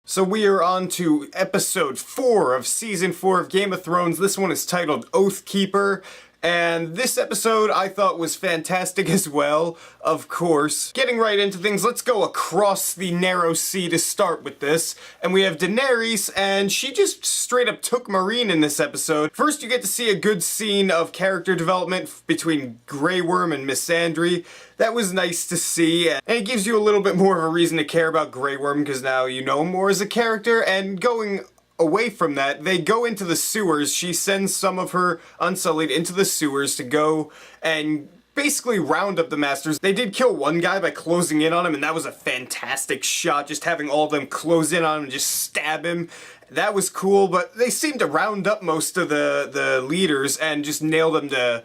So we are on to episode 4 of season 4 of Game of Thrones. This one is titled Oathkeeper. And this episode I thought was fantastic as well, of course. Getting right into things, let's go across the narrow sea to start with this. And we have Daenerys, and she just straight up took Meereen in this episode. First you get to see a good scene of character development between Grey Worm and Missandei. That was nice to see, and it gives you a little bit more of a reason to care about Grey Worm because now you know him more as a character. And going away from that, they go into the sewers. She sends some of her Unsullied into the sewers to go and basically round up the Masters. They did kill one guy by closing in on him, and that was a fantastic shot, just having all of them close in on him and just stab him. That was cool, but they seemed to round up most of the leaders and just nail them to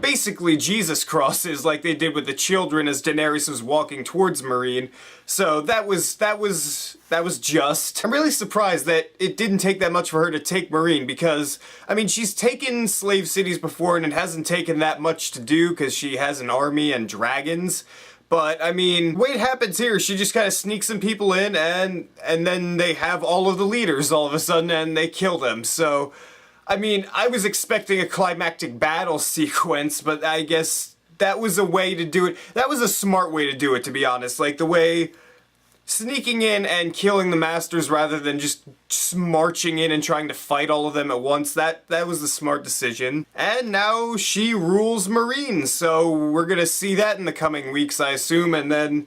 basically Jesus crosses like they did with the children as Daenerys was walking towards Meereen. So that was just. I'm really surprised that it didn't take that much for her to take Meereen because, I mean, she's taken slave cities before and it hasn't taken that much to do because she has an army and dragons. But, I mean, the way it happens here, she just kind of sneaks some people in and then they have all of the leaders all of a sudden and they kill them. So, I mean, I was expecting a climactic battle sequence, but I guess that was a way to do it. That was a smart way to do it, to be honest. Like, the way sneaking in and killing the Masters rather than just marching in and trying to fight all of them at once, that was the smart decision. And now she rules Meereen, so we're gonna see that in the coming weeks, I assume, and then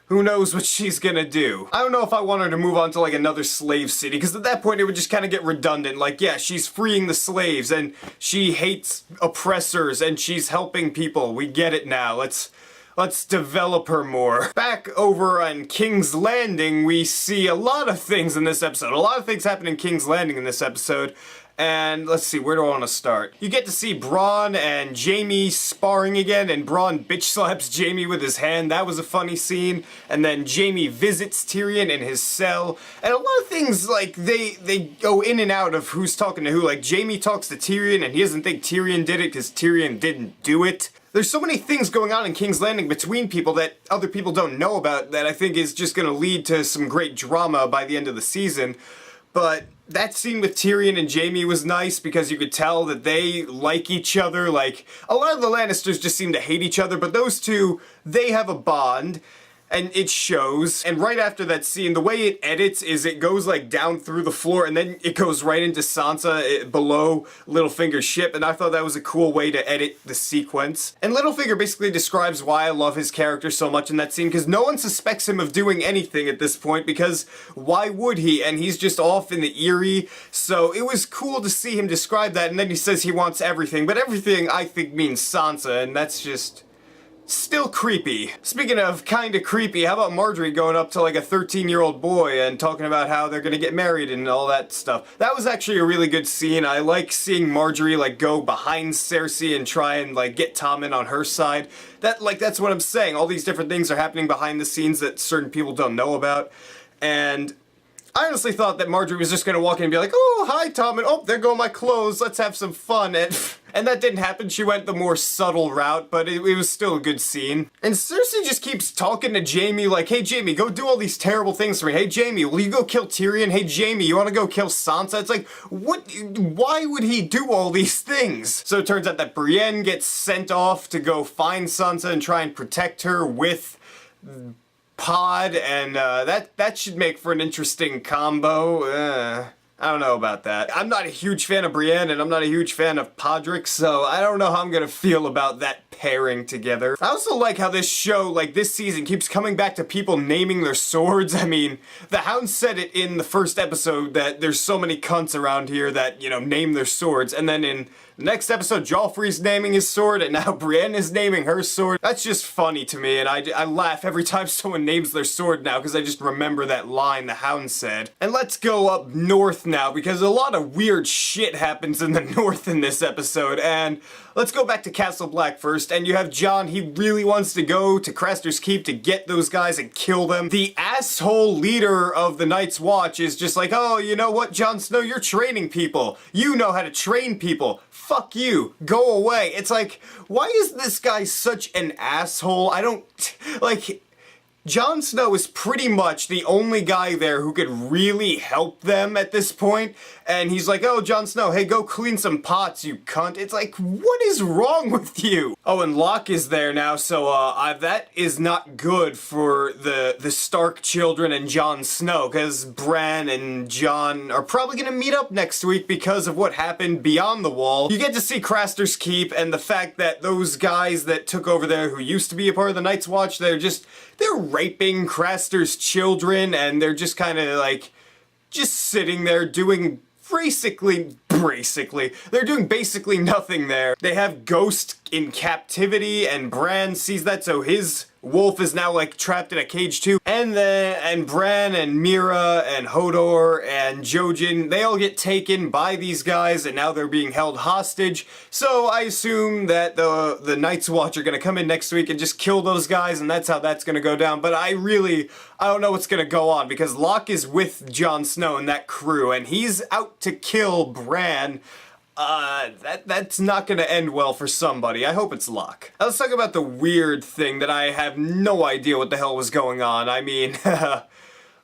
who knows what she's gonna do. I don't know if I want her to move on to like another slave city, because at that point it would just kind of get redundant. Like, yeah, she's freeing the slaves, and she hates oppressors, and she's helping people. We get it now. Let's develop her more. Back over on King's Landing, we see a lot of things in this episode. A lot of things happen in King's Landing in this episode. And let's see, where do I want to start? You get to see Bronn and Jaime sparring again, and Bronn bitch slaps Jaime with his hand. That was a funny scene. And then Jaime visits Tyrion in his cell. And a lot of things, like, they go in and out of who's talking to who. Like, Jaime talks to Tyrion, and he doesn't think Tyrion did it because Tyrion didn't do it. There's so many things going on in King's Landing between people that other people don't know about that I think is just going to lead to some great drama by the end of the season. But that scene with Tyrion and Jaime was nice because you could tell that they like each other. Like, a lot of the Lannisters just seem to hate each other, but those two, they have a bond. And it shows. And right after that scene, the way it edits is it goes like down through the floor and then it goes right into Sansa below Littlefinger's ship. And I thought that was a cool way to edit the sequence. And Littlefinger basically describes why I love his character so much in that scene, because no one suspects him of doing anything at this point, because why would he? And he's just off in the Eyrie. So it was cool to see him describe that. And then he says he wants everything, but everything I think means Sansa, and that's just still creepy. Speaking of kinda creepy, how about Marjorie going up to like a 13-year-old boy and talking about how they're gonna get married and all that stuff. That was actually a really good scene. I like seeing Marjorie like go behind Cersei and try and like get Tommen on her side. That's what I'm saying. All these different things are happening behind the scenes that certain people don't know about. And I honestly thought that Marjorie was just gonna walk in and be like, oh, hi, Tommen. Oh, there go my clothes. Let's have some fun. And that didn't happen. She went the more subtle route, but it was still a good scene. And Cersei just keeps talking to Jaime like, hey, Jaime, go do all these terrible things for me. Hey, Jaime, will you go kill Tyrion? Hey, Jaime, you want to go kill Sansa? It's like, what? Why would he do all these things? So it turns out that Brienne gets sent off to go find Sansa and try and protect her with Pod, and that should make for an interesting combo. I don't know about that. I'm not a huge fan of Brienne, and I'm not a huge fan of Podrick, so I don't know how I'm gonna feel about that pairing together. I also like how this show, like this season, keeps coming back to people naming their swords. I mean, the Hound said it in the first episode that there's so many cunts around here that, you know, name their swords, and then in the next episode, Joffrey's naming his sword, and now Brienne is naming her sword. That's just funny to me, and I laugh every time someone names their sword now, because I just remember that line the Hound said. And let's go up north now, because a lot of weird shit happens in the north in this episode, and let's go back to Castle Black first, and you have Jon. He really wants to go to Craster's Keep to get those guys and kill them. The asshole leader of the Night's Watch is just like, oh, you know what, Jon Snow, you're training people. You know how to train people. Fuck you. Go away. It's like, why is this guy such an asshole? I don't, like, Jon Snow is pretty much the only guy there who could really help them at this point, and he's like, oh, Jon Snow, hey, go clean some pots, you cunt. It's like, what is wrong with you? Oh, and Locke is there now, so that is not good for the Stark children and Jon Snow, because Bran and Jon are probably gonna meet up next week because of what happened beyond the wall. You get to see Craster's Keep, and the fact that those guys that took over there who used to be a part of the Night's Watch, they're raping Craster's children, and they're just kind of like, just sitting there doing they're doing basically nothing there. They have Ghost in captivity, and Bran sees that, so his wolf is now like trapped in a cage too. And Bran and Mira and Hodor and Jojen, they all get taken by these guys, and now they're being held hostage. So I assume that the Night's Watch are gonna come in next week and just kill those guys, and that's how that's gonna go down. But I don't know what's gonna go on, because Locke is with Jon Snow and that crew, and he's out to kill Bran. That's not gonna end well for somebody. I hope it's Locke. Now let's talk about the weird thing that I have no idea what the hell was going on. I mean,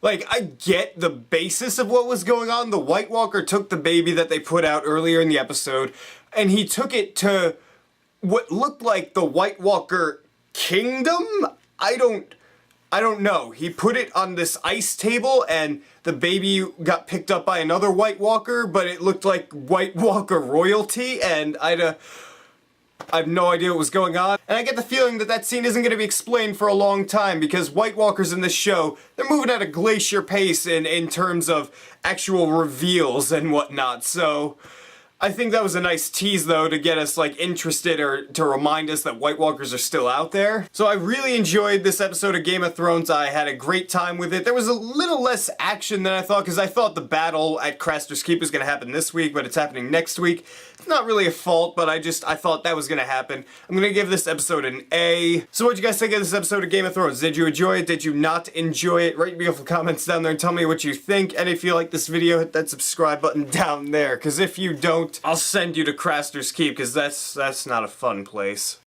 like, I get the basis of what was going on. The White Walker took the baby that they put out earlier in the episode, and he took it to what looked like the White Walker kingdom? I don't know. He put it on this ice table, and the baby got picked up by another White Walker, but it looked like White Walker royalty, and I have no idea what was going on. And I get the feeling that that scene isn't going to be explained for a long time, because White Walkers in this show, they're moving at a glacier pace in terms of actual reveals and whatnot, so I think that was a nice tease, though, to get us, like, interested or to remind us that White Walkers are still out there. So I really enjoyed this episode of Game of Thrones. I had a great time with it. There was a little less action than I thought, because I thought the battle at Craster's Keep was going to happen this week, but it's happening next week. It's not really a fault, but I thought that was going to happen. I'm going to give this episode an A. So what'd you guys think of this episode of Game of Thrones? Did you enjoy it? Did you not enjoy it? Write beautiful comments down there and tell me what you think. And if you like this video, hit that subscribe button down there, because if you don't, I'll send you to Craster's Keep, because that's not a fun place.